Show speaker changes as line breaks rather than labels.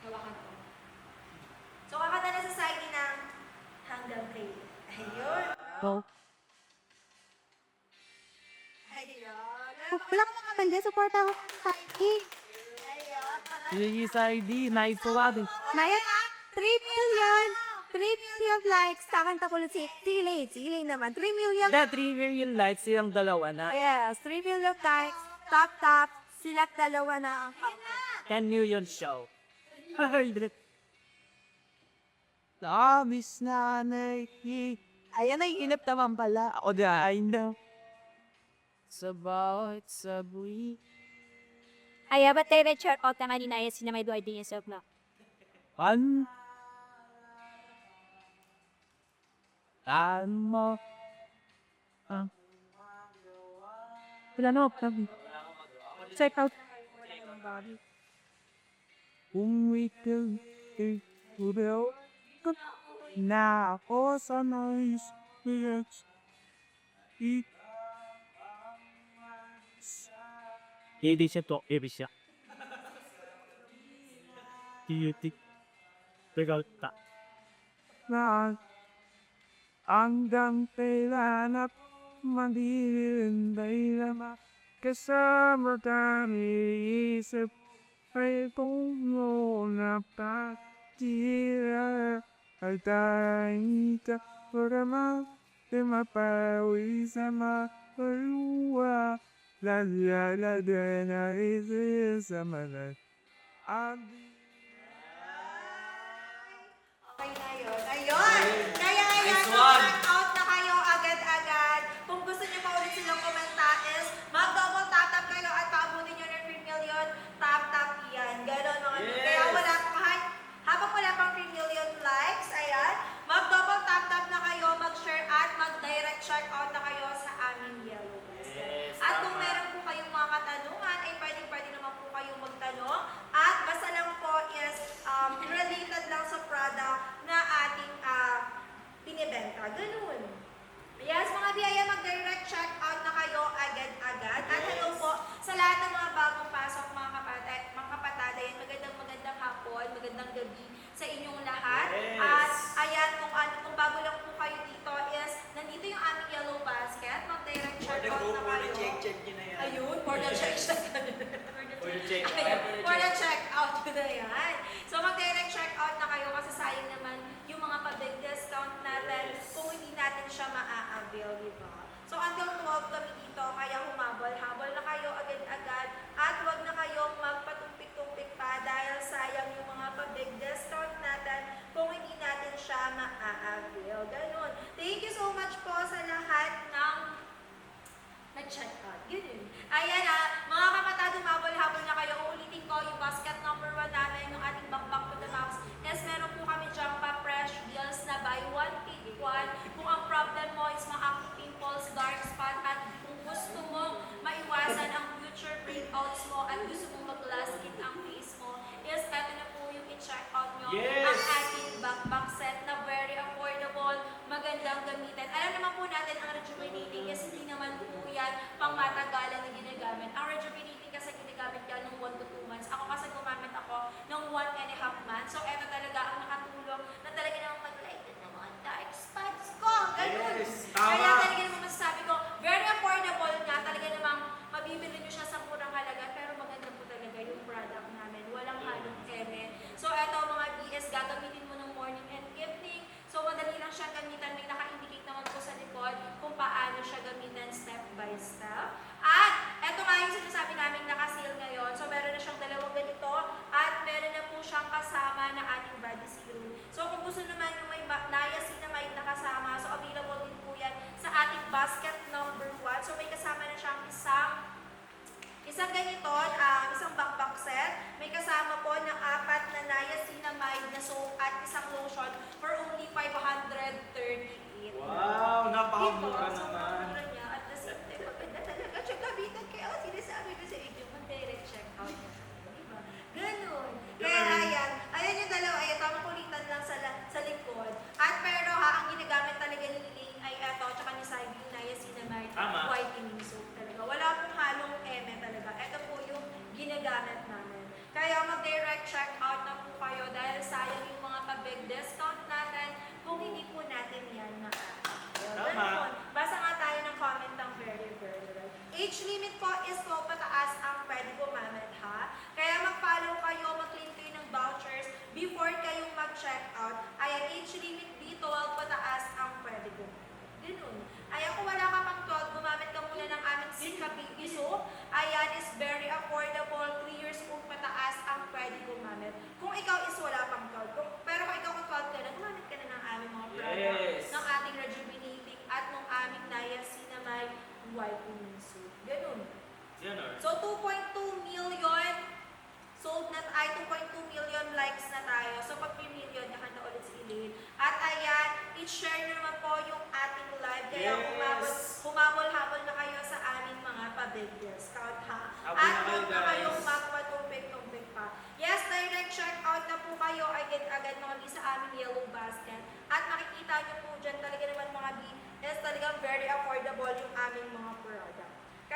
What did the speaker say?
Hawakan ko. So, kakanta na sa side ng hanggang kay. Ayun.
Go.
Ayun.
Wala ka naman dyan, support ako sa akin.
Ayun.
Yung ID, nice po natin.
Naya, 3 million! 3 million likes. Kakanta ko lang si Chile naman. 3 million.
Hindi, 3 million likes silang dalawa na.
Yes, 3 million likes. Top. Sila dalawa na ang
10 million show. Ay, dito. Miss Nanay.
Ayan na, inip naman pala.
Ako di, I know. Sa bawat sabui.
Ay, ba't tayo red-shirt out na kanina yung sinamay do ID yung self na?
Ano mo?
Wala na, check out.
Kung ikaw ay udaw na ako sa nice bitch. Hindi siya to, ibig siya. Tiyutik. Pegal ta. Na hanggang kailan at maghihinday na kasama kami isip ay puno na patira ay tayo ka para mapawi sa maluwa la na isi sa malat
Okay na yun. Ayun! Kaya ayan,
Nice one.
check out na kayo agad-agad. Kung gusto niyo pa ulit silang kumenta is mag-double tap kayo at paabutin niyo ng 3 million. Tap yan. Ganon mga Kaya wala kahit habang wala pang 3 million likes, ayan, mag-double tap na kayo, mag-share at mag-direct shout out na kayo sa aming Yellow Basket. At kung meron po kayong mga katanungan, ay pwede naman po kayong magtanong. At basta lang po is related lang sa product na ating binibenta. Ganun. Yes, mga biyaya, mag-direct check out na kayo agad-agad. At hello po sa lahat ng mga bagong pasok, mga kapatada. Yan, magandang hapon, magandang gabi sa inyong lahat. At ayan, kung bago lang po kayo dito is, nandito yung aming Yellow Basket. Mag-direct check out na kayo.
Check nyo na yan.
Ayun, for the check for the check out ko na yan. So mag-direct check out na kayo kasi sayang naman yung mga pa-big discount natin kung hindi natin siya maa-avail, di ba? So until 12 kami dito, kaya habol na kayo agad-agad at huwag na kayong magpatumpik-tumpik pa dahil sayang yung mga pa-big discount natin kung hindi natin siya maa-avail. Ganun. Thank you so much po sa lahat ng nag-check out. Yun. Ayan mga kapatado, habol na kayo. Uulitin ko yung basket number 1 namin, yung ating back to the max. Yes, meron po kami dyan pa fresh deals na buy one, take one. Kung ang problem mo is mga acne pimples, dark spot, at kung gusto mo maiwasan ang future breakouts mo at gusto mo mag-last skin ang face mo, yes, eto na po yung i-check out nyo.
Yes!
Ang ating backpack set na very affordable, magandang gamitin. Alam naman po natin ang rejuvenating is hindi naman po yan pang matagalan na ginagamit. Ang rejuvenating kasi ginagamit yan ng 1 to 2 months. Ako kasi gumamit ako ng 1.5 months. So, eto talaga ang nakatulong na talaga namang mag-lighten ng mga dark spots ko. Ganun.
Yes,
Kaya
tama.
talaga naman masasabi ko, very affordable nga. Talaga namang mabibili nyo siya sa murang halaga. Pero maganda po talaga yung product namin. Walang halong eme. So, eto mga BS, gagamitin mo ng morning and evening. So, madali lang siya gamitan. May naka-indicate naman po sa likod kung paano siya gamitan step by step. At, eto nga yung sinasabi namin naka-sale ngayon. So, meron na siyang dalawang ganito. At, meron na po siyang kasama na ating body serum. So, kung gusto naman yung may niacinamide na kasama, so, available din po yan sa ating basket number 1. So, may kasama na siyang isang ganito, isang backpack set. May kasama po ng 4 na niacinamide na soap at isang lotion for only 538.
Wow, napakamura
Diba? So,
naman.
mura niya at the same time, maganda talaga siya gamitan. Kaya sinasabi ko sa inyo, mag-direct check out niya. Diba? Ganun. Kaya ayan yung dalawa, ayan, tamang kulitan lang sa likod. At pero ang ginagamit talaga ni Elaine ay eto, tsaka ni Saibie, yung niacinamide
Tama.
whitening soap talaga. Wala pong halong eme talaga. Ito po yung ginagamit namin. Kaya mag-direct check out na po kayo Ganun. Ayan, kung wala ka pang 12, gumamit ka muna ng aming Sika Baby Soap. Ayan, is very affordable. 3 years old pataas ang pwede gumamit. Kung ikaw is wala pang 12. Pero kung ikaw kung 12 ka na, gumamit ka na ng aming mga product.
Yes.
Ng ating rejuvenating at ng aming niacinamide whitening soap. Ganun.
Yan or?
So, 2.2 million sold na ay 2.2 million likes na tayo. So, pag 3 million, nakanta ulit si Elaine. At ayan, i-share nyo naman po yung ating live. Kaya
Yes.
humabol-habol na kayo sa aming mga pa-big discount ha.
Habol
At
na kayo,
huwag na
guys.
kayong magpatumpik-tumpik pa. Yes, direct check out na po kayo. Agad-agad na kami sa aming yellow basket. At makikita nyo po dyan talaga naman mga B, is talagang very affordable yung aming mga product.